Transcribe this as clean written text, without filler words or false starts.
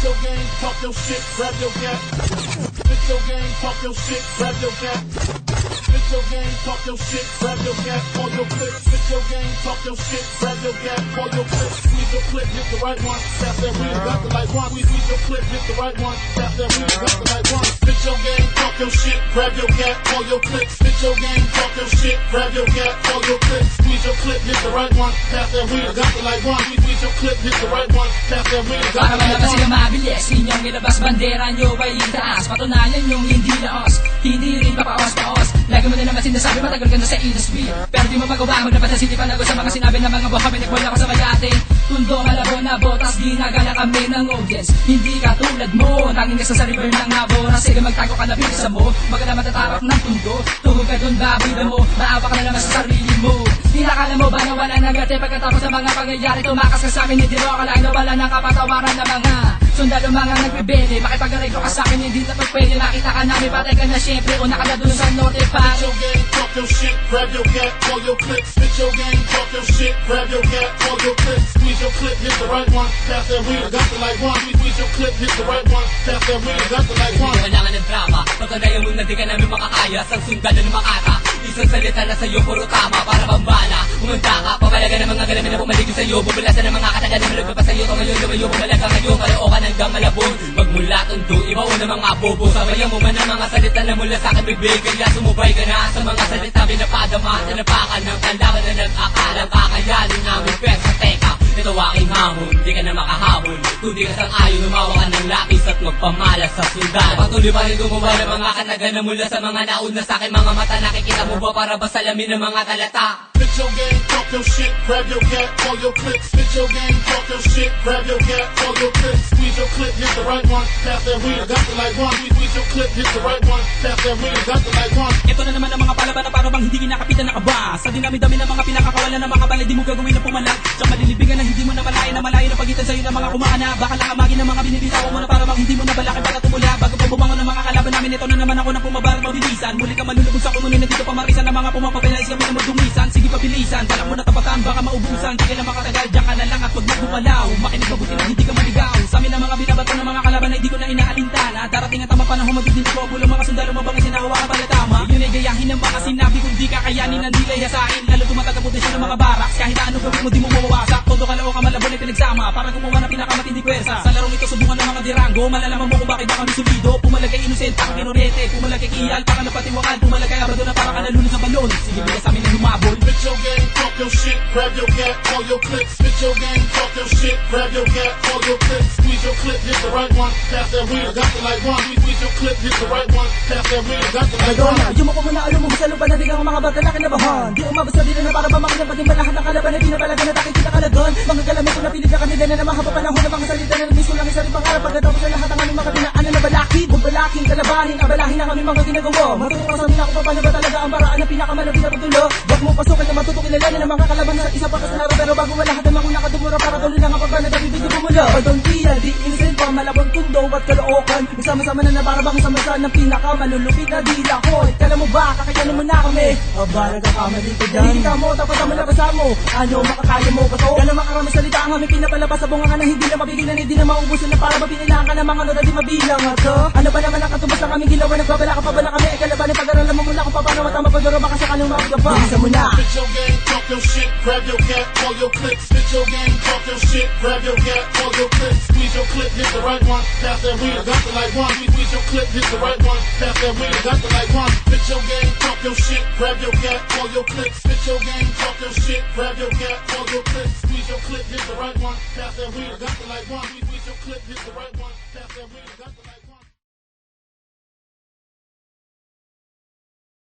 your game, talk your shit, grab your gap. Spit your game, talk your shit, grab your gap. Spit your game, talk your shit, grab your gap. All your clips, spit your game, talk your shit, grab your gap. All your clips, squeeze your clip, hit the right one. Tap that wheel, got the light one. We squeeze your clip, hit the right one. Tap that wheel, got the light one. Spit your game, talk your shit, grab your gap. All your clips, spit your game, talk your shit, grab your gap. All your clips, squeeze your clip, hit the right one. Tap that wheel, got the light one. We squeeze your clip, hit the right one. Tap that wheel, got Para the light malabas one. sila mabilis, inyong ilabas bandera nyo ay itaas. Patunayan yung hindi laos, hindi rin papaos-paos. Lagi mo na naman sinasabi, matagal ka na sa industry, pero di mo magawa, magdapat sa sinipan ako sa mga sinabi ng mga buha. Pinagbola ko sa mayate, tundong malabo na botas, ginagala kami ng audience. Hindi ka tulad mo, tanging nasa sa river ng nabora. Sige magtago ka na bilisan mo, maganda matatarap ng tundo. Tuhog ka dun, babida mo, maawa ka na naman sa sarili mo. Hinakala mo ba na wala nagate pagkatapos ng mga pangyayari? Tumakas ka sa akin, hindi mo akalain na wala ng kapatawaran na mga sundalo mga nagbibili. Makipag-areglo ka sa akin, hindi na pagpwede. Nakita ka namin, patay ka na syempre. Una ka na dun sa norte pa. Spit your game, talk your shit, grab your gap, all your clips. Spit your game, talk your shit, grab your gap, all your clips. Squeeze your clip, hit the right one. Tap that wheel, got the light one. We squeeze your clip, hit the right one. Tap that wheel, got the light one. Hindi kailangan ng drama, pagkadayan mo na di ka namin makakaya. Sang sundalo ng makata, isang salita na sa'yo puro tama para pambala. Umanda ka, pabalaga ng mga galamin na pumaligid sa'yo. Bubulasan ng mga kataga na malagpa pa sa'yo. Tumayo, lumayo, bumalaga ngayon. Kaloo ka ng gamalabon, magmula tundo, iba una mga bobo. Sabayan mo man ang mga salita na mula sa akin bibig. Kaya sumubay ka na sa mga salita binapadama. Tinapakan ng kalaban na nag-akalang kakayanin namin. Pesa, teka, ito aking hamon, di ka na makahabol. Kundi ka sang ayon, umawa ka ng lapis at magpamalas sa sundan. Patuloy pa rin gumawa ng mga kanaga na mula sa mga nauna sa akin mga mata. Nakikita mo ba para ba salamin ng mga talata? Spit your game, talk your shit, grab your gap, all your clips. Spit your game, talk your shit, grab your gap, all your clips. Squeeze your clip, hit the right one. Tap that wheel, got the light one. We squeeze your clip, hit the right one. Tap that wheel, got the light one. Ito na naman ang mga palaban na para bang hindi kinakapitan na kaba. Sa dinami-dami ng mga pinakakawalan ng mga balay, di mo gagawin na pumalag. Sa malilibigan na hindi mo na malayo na pagitan sa'yo ng mga kumaana. Baka lakamagin ng mga binibitaw mo na para bang hindi mo na balakin para tumula. Bago pa bumangon ng mga kalaban namin, ito na naman ako na pumabarang mabilisan. Muli ka malulubog sa kumunin na dito pamarisan ng mga pumapapilais kami na magdumisan. Sige pabilisan, balak mo na tapatan, baka maubusan. Tigil na makatagal, diyan ka na lang at wag magumalaw. Makinig mabuti na hindi ka maligaw. Sa amin ang mga binabato ng mga kalaban na hindi ko na inaalintana. Darating ang tamang panahon, magiging ko bulong mga sundalo mo bang sinahawakan pala tama. Yun ay gayahin ng mga sinabi kung di kakayanin ang dilay hasain. Lalo tumatagaputin siya ng mga baraks. Kahit anong gawin mo di mo mawawasak. Todo kalao ka malabon ay pinagsama para gumawa ng pinakamatindi pwersa. Sa larong ito subukan ng mga dirango. Malalaman mo kung bakit ba kami solido. Pumalagay inosent para kinurete. Pumalagay kiyal para napatiwakan. Pumalagay abado na para kanalulun sa balon. Sige bigas sa amin na humabol. Spit your game, talk your shit, grab your gap, all your clips. Spit your game, talk your shit, grab your gap, all your clips. Squeeze your clip, hit the right one. Tap that wheel, got the light one. We squeeze your clip, hit the right one. Tap that wheel, got the light one. Yung mo ko muna alam mo, masalo pa na biglang mga bagal na kinabahan. Di umabas na din na para ba makilang pati malahat ng kalaban na pinapalaga na takit kita kalagon. Mga galamit ko na pilig na kanila na naman habang panahon ng mga salita na nagmiso lang isa rin pangarap. Pagkatapos sa lahat ng aming mga dinaanan na balakid. Huwag balakin, kalabahin, abalahin ang aming mga ginagawa. Matuto ka sa amin ako pa paano ba talaga ang paraan na pinakamalapit na pagtulo. Huwag mo pasukin na matuto kilalanin ng mga kalaban sa isa pa kasalaro. Pero bago wala lahat ng mga nakadumura para tuloy lang ang pagbanag at bibig bumula. Pardon tiya, di innocent pa, malabang tundo at kalookan. Nagsama-sama na para bang sama-sama ng pinakamalulupit na dila ko. Kala mo ba, kakayanin mo na kami? Aba, nagkakamali ka dyan. Hindi ka mo, tapos ang malabasa mo. Ano, makakaya mo ba to? Kala makarami salita ang aming pinapalabas sa bunga na hindi na mabigilan, hindi na maubusan na para mapinilang ka ng mga nora di mabilang. At ano ba naman ang katubas ng aming ginawa? Nagbabala ka pa ba na kami? Ay kalabanin pag-aralan mo mula kung paano matama pag-duro baka sakaling makakita pa. Isa mo na. Spit your game, talk your shit, grab your gap, all your clips. Spit your game, talk your shit, grab your gap, all your clips. Squeeze your clip, hit the right one. Tap that wheel, got the light one. We squeeze your clip, hit the right one. Tap that wheel, got the light one. Spit your game, talk your shit, grab your gap, all your clips. Spit your game, talk your shit, grab your gap, all your clips. Squeeze your clip, hit the right one. Tap that wheel, got the light one. We squeeze your clip, hit the right one. Tap that wheel, got the light one.